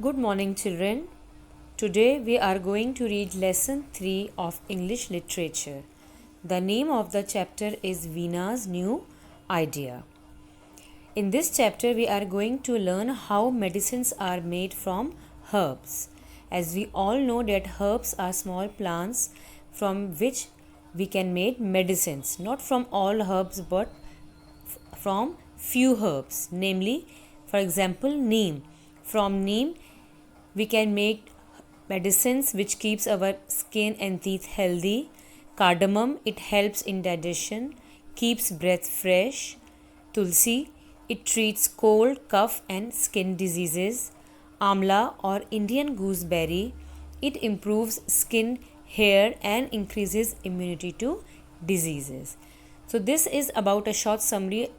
Good morning, children. Today we are going to read lesson 3 of English literature. The name of the chapter is Veena's New Idea. In this chapter, we are going to learn how medicines are made from herbs. As we all know that herbs are small plants from which we can make medicines, not from all herbs but from few herbs, namely, for example, neem. From neem, we can make medicines which keeps our skin and teeth healthy. Cardamom, it helps in digestion, keeps breath fresh. Tulsi, it treats cold, cough and skin diseases. Amla or Indian gooseberry, it improves skin, hair and increases immunity to diseases. So this is about a short summary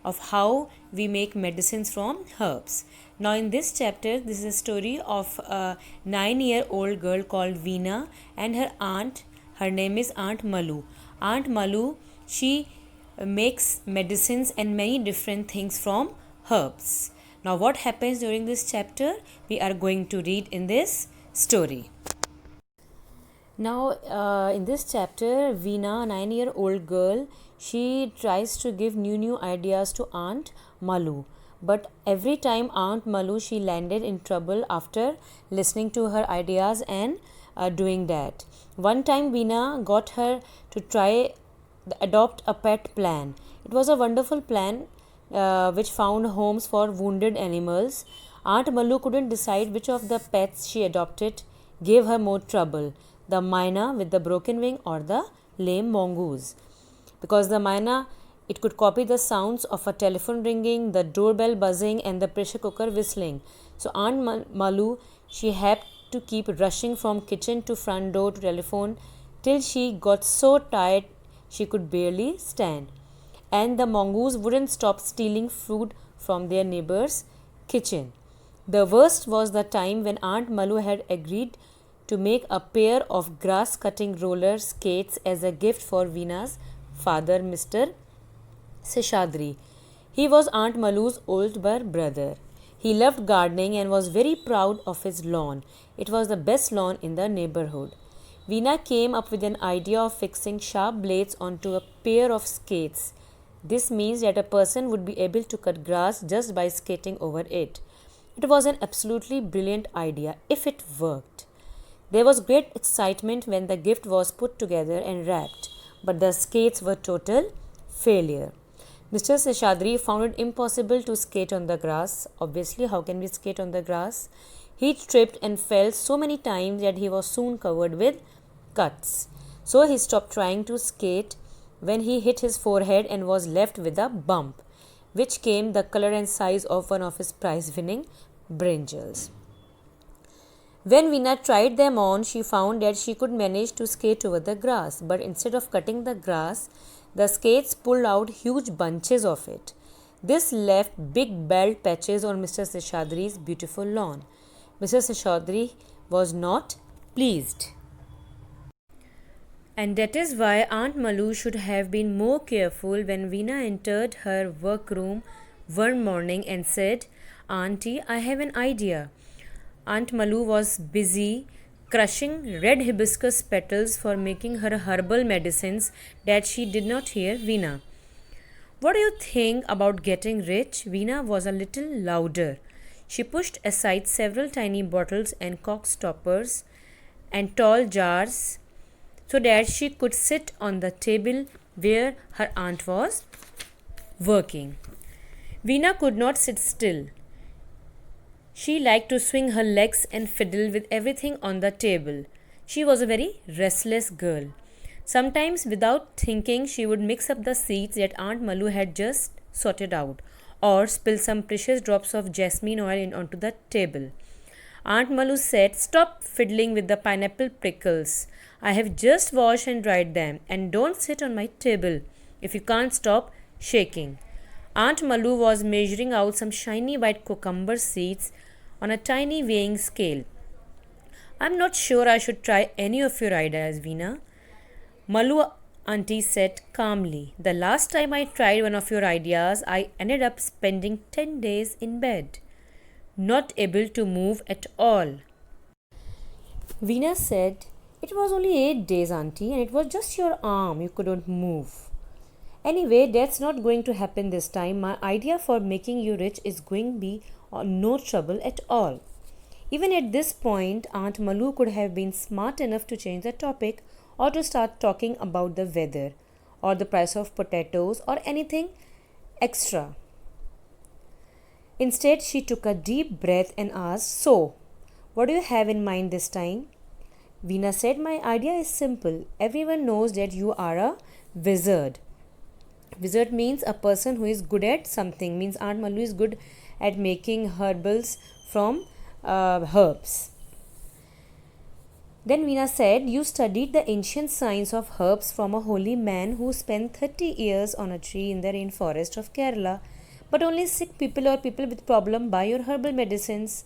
of how we make medicines from herbs. Now in this chapter, this is a story of a 9-year-old girl called Veena and her aunt. Her name is Aunt Malu. Aunt Malu, she makes medicines and many different things from herbs. Now what happens during this chapter? We are going to read in this story. Now, in this chapter, Veena, a 9-year-old girl, she tries to give new ideas to Aunt Malu. But every time Aunt Malu, she landed in trouble after listening to her ideas and doing that. One time, Veena got her to try adopt a pet plan. It was a wonderful plan which found homes for wounded animals. Aunt Malu couldn't decide which of the pets she adopted gave her more trouble, the myna with the broken wing or the lame mongoose. Because the myna, it could copy the sounds of a telephone ringing, the doorbell buzzing and the pressure cooker whistling. So Aunt Malu, she had to keep rushing from kitchen to front door to telephone till she got so tired she could barely stand. And the mongoose wouldn't stop stealing food from their neighbor's kitchen. The worst was the time when Aunt Malu had agreed to make a pair of grass cutting roller skates as a gift for Veena's father, Mr. Seshadri. He was Aunt Malu's older brother. He loved gardening and was very proud of his lawn. It was the best lawn in the neighborhood. Veena came up with an idea of fixing sharp blades onto a pair of skates. This means that a person would be able to cut grass just by skating over it. It was an absolutely brilliant idea if it worked. There was great excitement when the gift was put together and wrapped, but the skates were total failure. Mr. Seshadri found it impossible to skate on the grass. Obviously, how can we skate on the grass? He tripped and fell so many times that he was soon covered with cuts. So he stopped trying to skate when he hit his forehead and was left with a bump, which came the color and size of one of his prize-winning brinjals. When Veena tried them on, she found that she could manage to skate over the grass, but instead of cutting the grass, the skates pulled out huge bunches of it. This left big bald patches on Mr. Seshadri's beautiful lawn. Mr. Seshadri was not pleased. And that is why Aunt Malu should have been more careful when Veena entered her workroom one morning and said, "Auntie, I have an idea." Aunt Malu was busy crushing red hibiscus petals for making her herbal medicines that she did not hear Veena. "What do you think about getting rich?" Veena was a little louder. She pushed aside several tiny bottles and cork stoppers and tall jars so that she could sit on the table where her aunt was working. Veena could not sit still. She liked to swing her legs and fiddle with everything on the table. She was a very restless girl. Sometimes, without thinking, she would mix up the seeds that Aunt Malu had just sorted out, or spill some precious drops of jasmine oil onto the table. Aunt Malu said, "Stop fiddling with the pineapple prickles. I have just washed and dried them, and don't sit on my table if you can't stop shaking." Aunt Malu was measuring out some shiny white cucumber seeds on a tiny weighing scale. "I'm not sure I should try any of your ideas, Veena," Malu auntie said calmly. "The last time I tried one of your ideas, I ended up spending 10 days in bed." not able to move at all. Veena said, "It was only 8 days, Auntie, and it was just your arm. You couldn't move." Anyway, that's not going to happen this time. My idea for making you rich is going to be no trouble at all. Even at this point, Aunt Malu could have been smart enough to change the topic or to start talking about the weather or the price of potatoes or anything extra. Instead, she took a deep breath and asked, "So, what do you have in mind this time?" Veena said, "My idea is simple. Everyone knows that you are a wizard. Wizard means a person who is good at something. Means Aunt Malu is good at making herbals from herbs." Then Veena said, "You studied the ancient science of herbs from a holy man who spent 30 years on a tree in the rainforest of Kerala. But only sick people or people with problem buy your herbal medicines.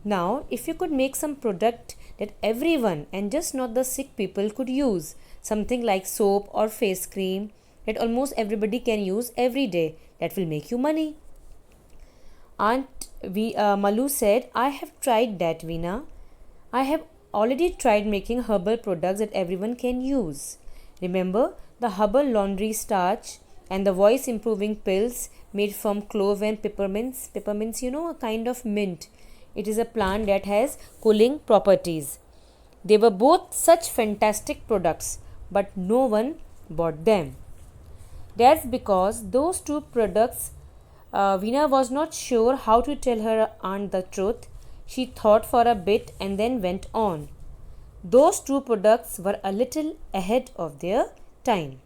Now, if you could make some product that everyone and just not the sick people could use, something like soap or face cream that almost everybody can use every day, that will make you money." Aunt Malu said, "I have tried that, Veena. I have already tried making herbal products that everyone can use. Remember the herbal laundry starch and the voice improving pills made from clove and peppermints? Peppermints, a kind of mint. It is a plant that has cooling properties. They were both such fantastic products, but no one bought them. That's because those two products, Veena was not sure how to tell her aunt the truth. She thought for a bit and then went on. Those two products were a little ahead of their time.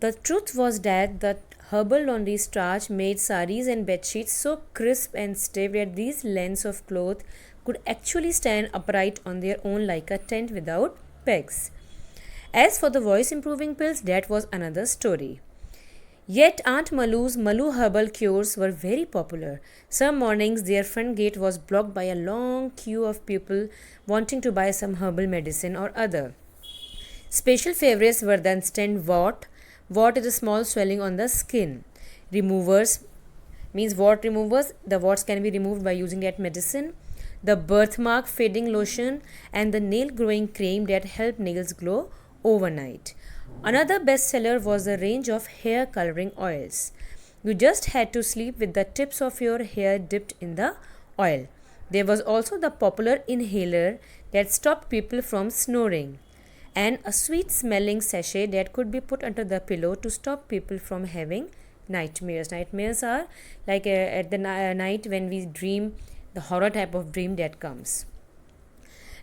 The truth was that the herbal laundry starch made saris and bedsheets so crisp and stiff that these lengths of cloth could actually stand upright on their own like a tent without pegs. As for the voice improving pills, that was another story. Yet Aunt Malu's Malu herbal cures were very popular. Some mornings their front gate was blocked by a long queue of people wanting to buy some herbal medicine or other. Special favorites were the instant wart. Wart is a small swelling on the skin. Removers means wart removers. The warts can be removed by using that medicine. The birthmark fading lotion and the nail growing cream that helped nails glow overnight. Another bestseller was the range of hair coloring oils. You just had to sleep with the tips of your hair dipped in the oil. There was also the popular inhaler that stopped people from snoring, and a sweet smelling sachet that could be put under the pillow to stop people from having nightmares. Nightmares are like at the night when we dream, the horror type of dream that comes.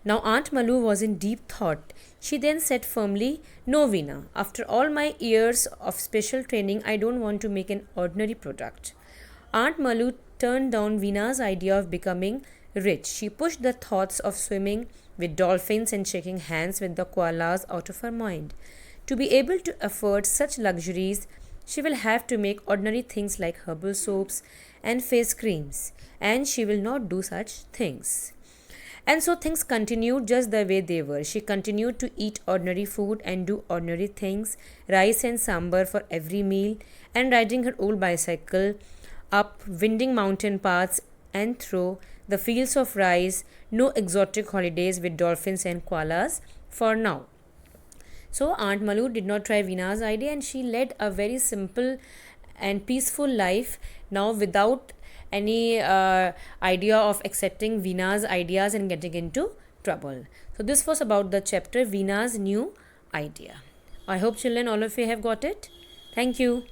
Now Aunt Malu was in deep thought. She then said firmly, "No, Veena, after all my years of special training, I don't want to make an ordinary product." Aunt Malu turned down Veena's idea of becoming rich. She pushed the thoughts of swimming with dolphins and shaking hands with the koalas out of her mind. To be able to afford such luxuries, she will have to make ordinary things like herbal soaps and face creams, and she will not do such things. And so things continued just the way they were. She continued to eat ordinary food and do ordinary things, rice and sambar for every meal, and riding her old bicycle up winding mountain paths and through the fields of rice. No exotic holidays with dolphins and koalas for now. So Aunt Malu did not try Veena's idea, and she led a very simple and peaceful life now without any idea of accepting Veena's ideas and getting into trouble. So this was about the chapter Veena's New Idea. I hope children, all of you have got it. Thank you.